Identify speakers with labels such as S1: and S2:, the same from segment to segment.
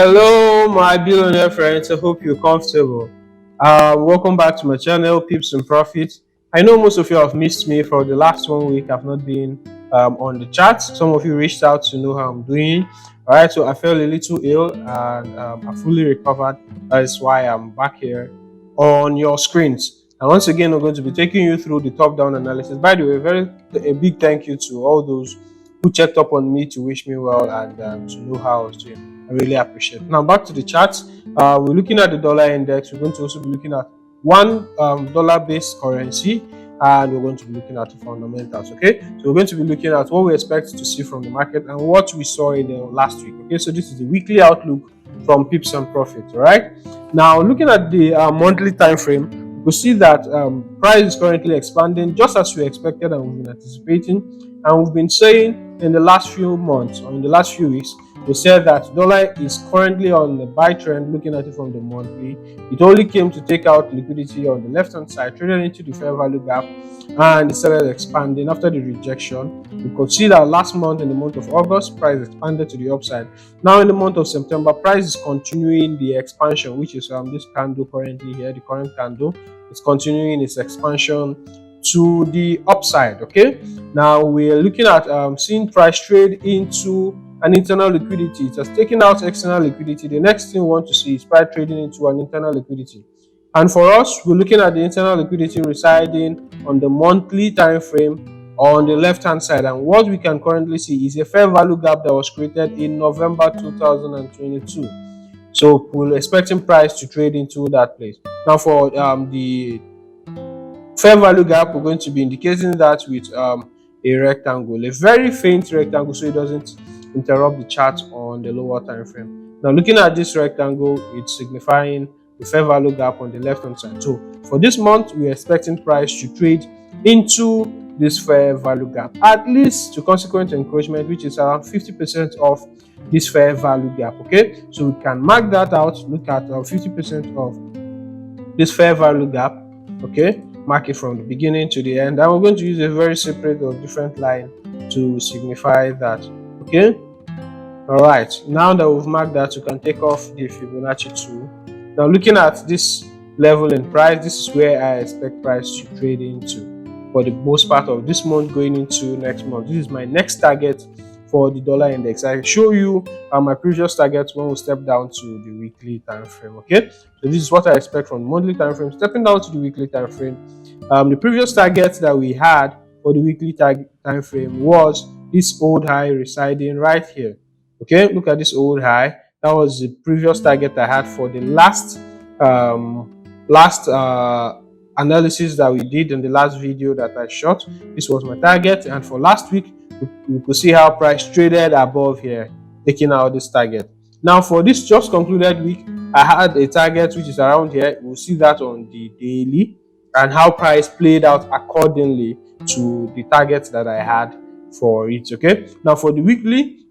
S1: Hello, my billionaire friends. I hope you're comfortable. Welcome back to my channel, Pips and Profits. I know most of you have missed me for the last 1 week. I've not been on the chat. Some of you reached out to know how I'm doing. All right, so I felt a little ill and I fully recovered. That is why I'm back here on your screens. And once again, I'm going to be taking you through the top-down analysis. By the way, a big thank you to all those who checked up on me to wish me well and to know how I was doing. I really appreciate it. Now back to the charts. We're looking at the dollar index. We're going to also be looking at one dollar-based currency, and we're going to be looking at the fundamentals. Okay, so we're going to be looking at what we expect to see from the market and what we saw in the last week. Okay, so this is the weekly outlook from Pips and Profits. All right. Now looking at the monthly time frame, we could see that price is currently expanding just as we expected and we've been anticipating, and we've been saying in the last few months or in the last few weeks. We said that dollar is currently on the buy trend. Looking at it from the monthly, it only came to take out liquidity on the left hand side, traded into the fair value gap, and it started expanding after the rejection. We could see that last month, in the month of August, price expanded to the upside. Now in the month of September, price is continuing the expansion, which is this candle currently here, the current candle. It's continuing its expansion to the upside. Okay, now we're looking at seeing price trade into an internal liquidity. It has taken out external liquidity. The next thing we want to see is price trading into an internal liquidity. And for us, we're looking at the internal liquidity residing on the monthly time frame on the left hand side. And what we can currently see is a fair value gap that was created in November 2022. So we're expecting price to trade into that place. Now for the fair value gap, we're going to be indicating that with a rectangle, a very faint rectangle, so it doesn't interrupt the chart on the lower time frame. Now looking at this rectangle, it's signifying the fair value gap on the left hand side. So for this month, we're expecting price to trade into this fair value gap, at least to consequent encroachment, which is around 50% of this fair value gap. Okay, so we can mark that out. Look at 50% of this fair value gap. Okay, mark it from the beginning to the end, and we're going to use a very separate or different line to signify that. Okay, all right, now that we've marked that, you can take off the Fibonacci tool. Now looking at this level in price, this is where I expect price to trade into for the most part of this month going into next month. This is my next target for the dollar index. I show you my previous targets when we step down to the weekly time frame. Okay, so this is what I expect from the monthly time frame. Stepping down to the weekly time frame, the previous target that we had for the weekly time frame was this old high residing right here. Okay, look at this old high. That was the previous target I had for the last analysis that we did in the last video that I shot. This was my target, and for last week we could see how price traded above here, taking out this target. Now for this just concluded week, I had a target which is around here. We'll see that on the daily and how price played out accordingly to the targets that I had for it. Okay, now for the weekly,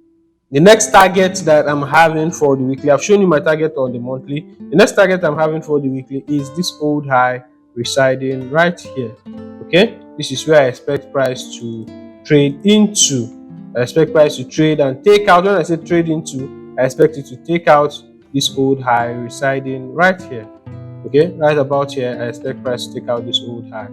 S1: the next target that I'm having for the weekly, I've shown you my target on the monthly. The next target I'm having for the weekly is this old high residing right here. Okay, this is where I expect price to trade into. I expect price to trade and take out. When I say trade into, I expect it to take out this old high residing right here. Okay, right about here, I expect price to take out this old high.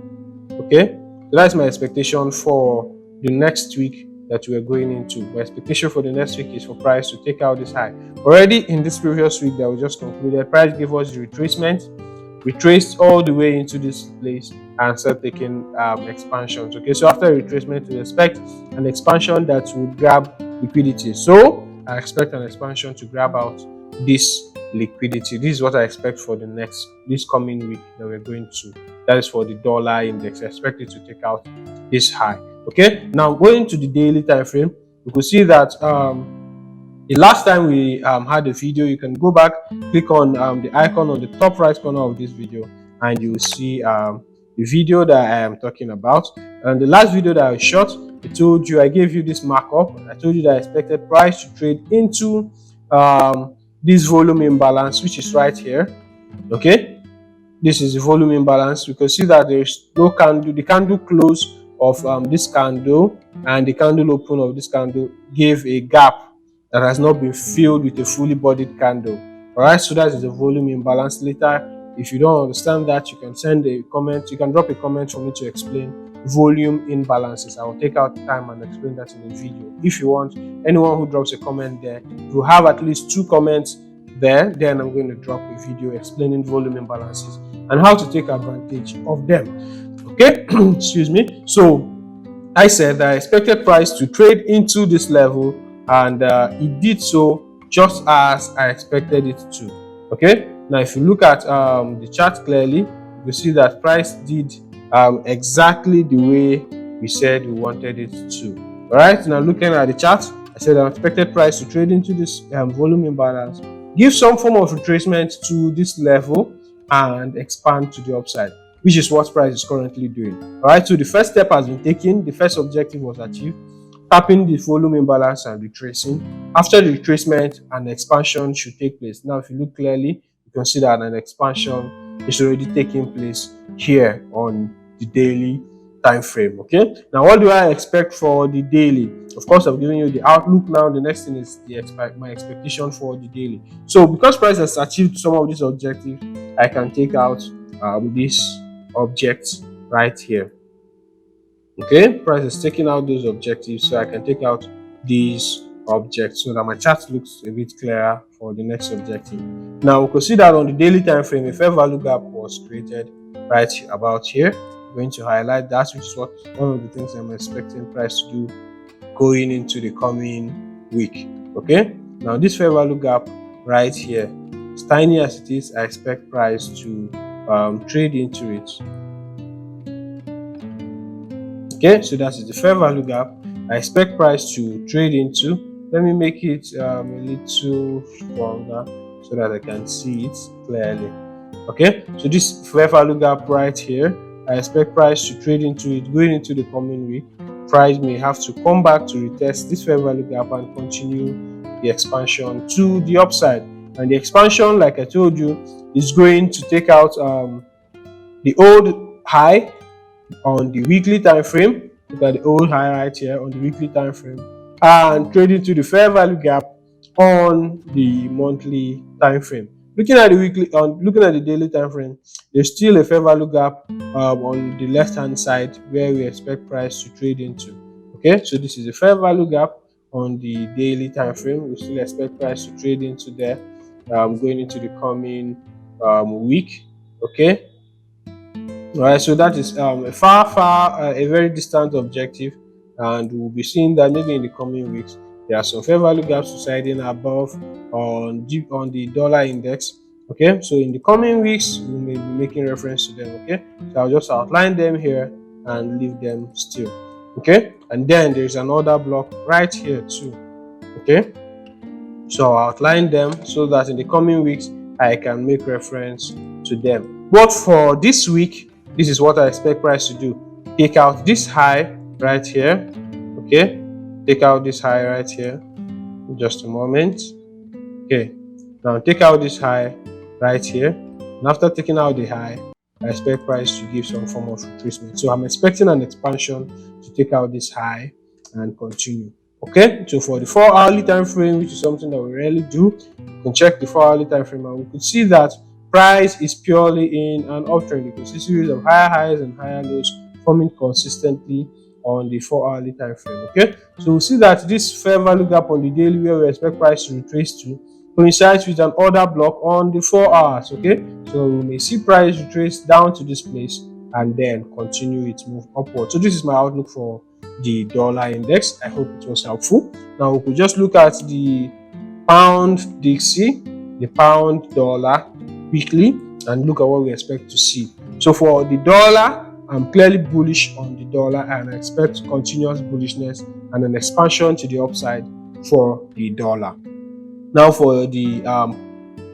S1: Okay, so that's my expectation for the next week that we are going into. My expectation for the next week is for price to take out this high. Already in this previous week that we just concluded, price gave us the retracement, retraced all the way into this place and start taking expansions. Okay, so after retracement, we expect an expansion that would grab liquidity. So I expect an expansion to grab out this liquidity. This is what I expect for this coming week that we're going to. That is for the dollar index. I expect it to take out this high. Okay, now going to the daily time frame, you could see that the last time we had a video, you can go back, click on the icon on the top right corner of this video, and you will see the video that I am talking about. And the last video that I shot, I gave you this markup. I told you that I expected price to trade into this volume imbalance, which is right here. Okay, this is the volume imbalance. You can see that there is no candle. The candle close of this candle and the candle open of this candle gave a gap that has not been filled with a fully bodied candle. All right, so that is the volume imbalance. Later, if you don't understand that, you can send a comment. You can drop a comment for me to explain volume imbalances. I will take out time and explain that in the video. If you want, anyone who drops a comment there, if you have at least 2 comments there, then I'm going to drop a video explaining volume imbalances and how to take advantage of them. Okay, excuse me. So I said that I expected price to trade into this level, and it did so just as I expected it to. Okay, now if you look at the chart clearly, you will see that price did exactly the way we said we wanted it to. All right, now looking at the chart, I said I expected price to trade into this volume imbalance, give some form of retracement to this level, and expand to the upside, which is what price is currently doing. All right, so the first step has been taken. The first objective was achieved, tapping the volume imbalance and retracing. After the retracement, an expansion should take place. Now, if you look clearly, you can see that an expansion is already taking place here on the daily time frame. Okay, now what do I expect for the daily? Of course, I've given you the outlook. Now the next thing is my expectation for the daily. So because price has achieved some of these objectives, I can take out this object right here. Okay, price is taking out those objectives, so I can take out these objects so that my chart looks a bit clearer for the next objective. Now we can see that on the daily time frame, a fair value gap was created right about here. I'm going to highlight that, which is what one of the things I'm expecting price to do going into the coming week. Okay, now this fair value gap right here, as tiny as it is, I expect price to trade into it. Okay, so that is the fair value gap I expect price to trade into. Let me make it a little stronger so that I can see it clearly. Okay, so this fair value gap right here, I expect price to trade into it going into the coming week. Price may have to come back to retest this fair value gap and continue the expansion to the upside. And the expansion, like I told you, is going to take out the old high on the weekly time frame. Look at the old high right here on the weekly time frame, and trade into the fair value gap on the monthly time frame. Looking at the weekly, looking at the daily time frame, there's still a fair value gap on the left hand side where we expect price to trade into. Okay, so this is a fair value gap on the daily time frame. We still expect price to trade into there going into the coming week. Okay, all right, so that is a a very distant objective, and we'll be seeing that maybe in the coming weeks there are some fair value gaps residing above on the dollar index. Okay, so in the coming weeks we may be making reference to them. Okay, so I'll just outline them here and leave them still. Okay, and then there's another block right here too. Okay, so I'll outline them so that in the coming weeks I can make reference to them. But for this week, this is what I expect price to do. Take out this high right here. Okay, take out this high right here. Just a moment. Okay, now take out this high right here. And after taking out the high, I expect price to give some form of retracement. So I'm expecting an expansion to take out this high and continue. Okay, so for the 4-hourly time frame, which is something that we rarely do, you can check the 4-hourly time frame and we could see that price is purely in an uptrend. You can see a series of higher highs and higher lows forming consistently on the 4-hourly time frame. Okay, so we see that this fair value gap on the daily where we expect price to retrace to coincides with an order block on the 4 hours. Okay, so we may see price retrace down to this place and then continue its move upward. So this is my outlook for the dollar index. I hope it was helpful. Now we could just look at the pound Dixie, the pound dollar weekly, and look at what we expect to see. So for the dollar, I'm clearly bullish on the dollar and I expect continuous bullishness and an expansion to the upside for the dollar. Now for the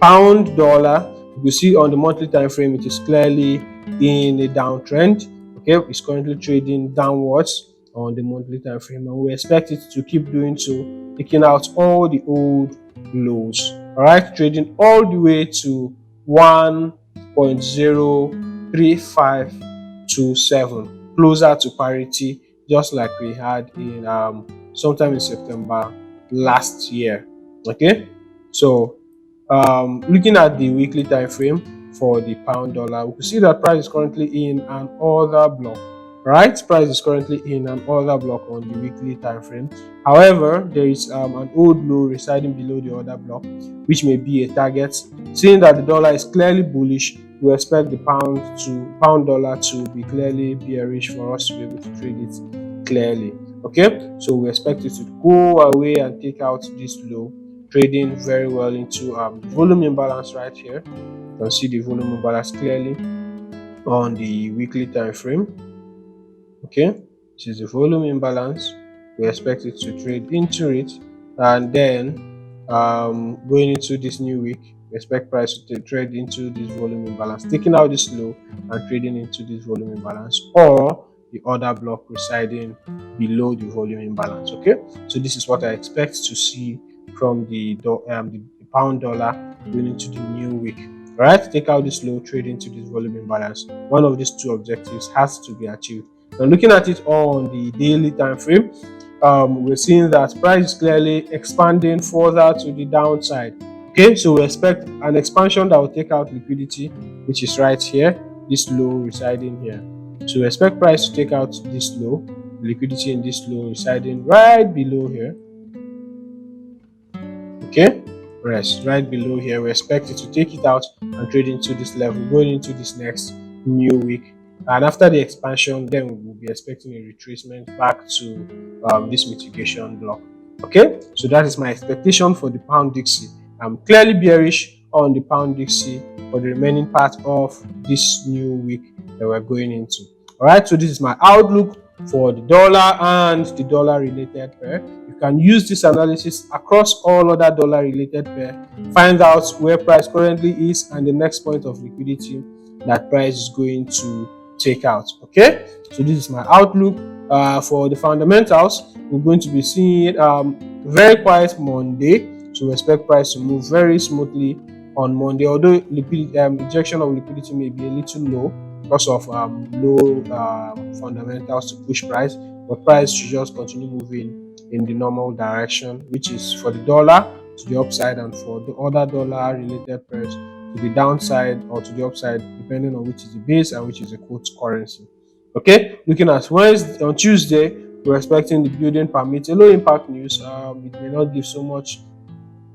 S1: pound dollar, you see on the monthly time frame it is clearly in a downtrend. Okay, it's currently trading downwards on the monthly time frame, and we expect it to keep doing so, taking out all the old lows. All right, trading all the way to 1.03527, closer to parity, just like we had in sometime in September last year. Okay, so looking at the weekly time frame for the pound dollar, we can see that price is currently in an order block. Right, price is currently in an order block on the weekly time frame. However, there is an old low residing below the order block, which may be a target. Seeing that the dollar is clearly bullish, we expect the pound dollar to be clearly bearish for us to be able to trade it clearly. Okay, so we expect it to go away and take out this low, trading very well into the volume imbalance right here. You can see the volume imbalance clearly on the weekly time frame. Okay, this is the volume imbalance. We expect it to trade into it, and then going into this new week, we expect price to trade into this volume imbalance, taking out this low and trading into this volume imbalance, or the order block residing below the volume imbalance. Okay, so this is what I expect to see from the pound dollar going into the new week. All right, take out this low, trade into this volume imbalance. One of these two objectives has to be achieved. Now, looking at it on the daily time frame, we're seeing that price is clearly expanding further to the downside. Okay, so we expect an expansion that will take out liquidity, which is right here, this low residing here. So we expect price to take out this low, liquidity in this low residing right below here. Okay, rest right below here. We expect it to take it out and trade into this level, going into this next new week. And after the expansion, then we will be expecting a retracement back to this mitigation block. Okay, so that is my expectation for the pound Dixie. I'm clearly bearish on the pound Dixie for the remaining part of this new week that we're going into. All right, so this is my outlook for the dollar and the dollar related pair. You can use this analysis across all other dollar related pair, find out where price currently is and the next point of liquidity that price is going to take out. Okay, so this is my outlook for the fundamentals. We're going to be seeing very quiet Monday, so we expect price to move very smoothly on Monday, although injection of liquidity may be a little low because of low fundamentals to push price, but price should just continue moving in the normal direction, which is for the dollar to the upside and for the other dollar related pairs to the downside or to the upside, depending on which is the base and which is the quote currency. Okay, looking at Wednesday, on Tuesday, we're expecting the building permit, a low impact news. It may not give so much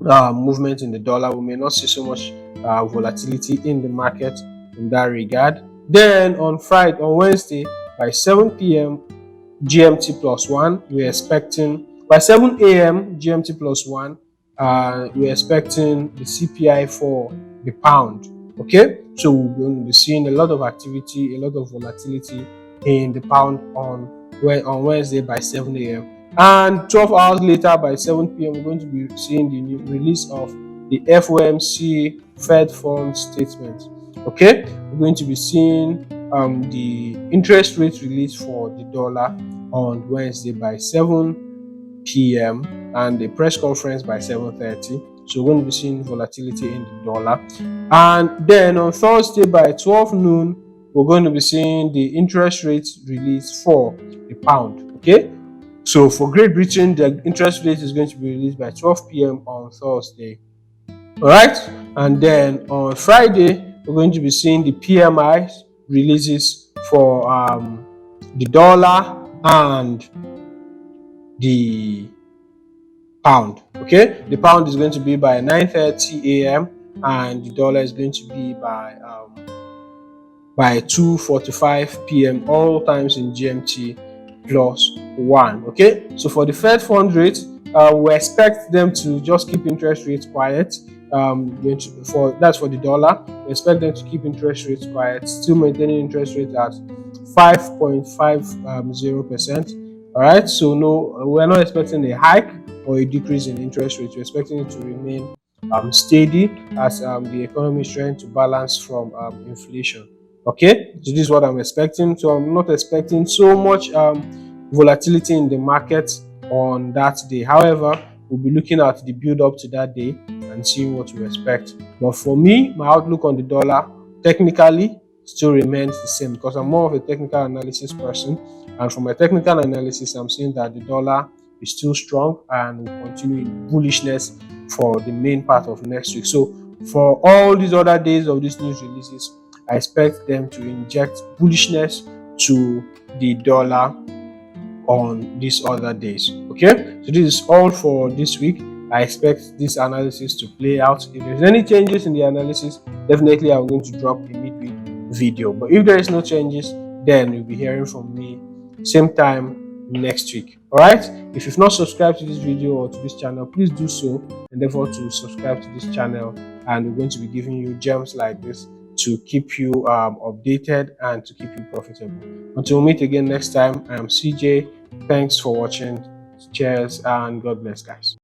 S1: movement in the dollar. We may not see so much volatility in the market in that regard. Then on Wednesday, by 7 p.m. GMT plus one, we're expecting by 7 a.m. GMT plus one, we're expecting the CPI for the pound. Okay, so we're going to be seeing a lot of activity, a lot of volatility in the pound on Wednesday by 7 a.m. And 12 hours later, by 7 p.m., we're going to be seeing the new release of the FOMC Fed Funds statement. Okay, we're going to be seeing the interest rate release for the dollar on Wednesday by 7 p.m. and the press conference by 7:30. So we're going to be seeing volatility in the dollar. And then on Thursday by 12 noon, we're going to be seeing the interest rate release for the pound. Okay, so for Great Britain, the interest rate is going to be released by 12 p.m. on Thursday. All right, and then on Friday, we're going to be seeing the PMI releases for the dollar and the pound. Okay, the pound is going to be by 9:30 a.m. and the dollar is going to be by 2:45 p.m. all times in GMT plus one. Okay, so for the Fed fund rate, we expect them to just keep interest rates quiet. That's for the dollar. We expect them to keep interest rates quiet, still maintaining interest rates at 5.50%. All right, so no, we're not expecting a hike or a decrease in interest rates. We're expecting it to remain steady as the economy is trying to balance from inflation. Okay, so this is what I'm expecting. So I'm not expecting so much volatility in the market on that day. However, we'll be looking at the build up to that day and seeing what we expect. But for me, my outlook on the dollar technically still remains the same because I'm more of a technical analysis person. And from my technical analysis, I'm seeing that the dollar is still strong and will continue in bullishness for the main part of next week. So for all these other days of these news releases, I expect them to inject bullishness to the dollar on these other days. Okay, so this is all for this week. I expect this analysis to play out. If there's any changes in the analysis, definitely I'm going to drop a midweek video. But if there is no changes, then you'll be hearing from me same time next week. All right, if you've not subscribed to this video or to this channel, please do so, and therefore to subscribe to this channel, and we're going to be giving you gems like this to keep you updated and to keep you profitable. Until we meet again next time, I am CJ. Thanks for watching. Cheers and God bless, guys.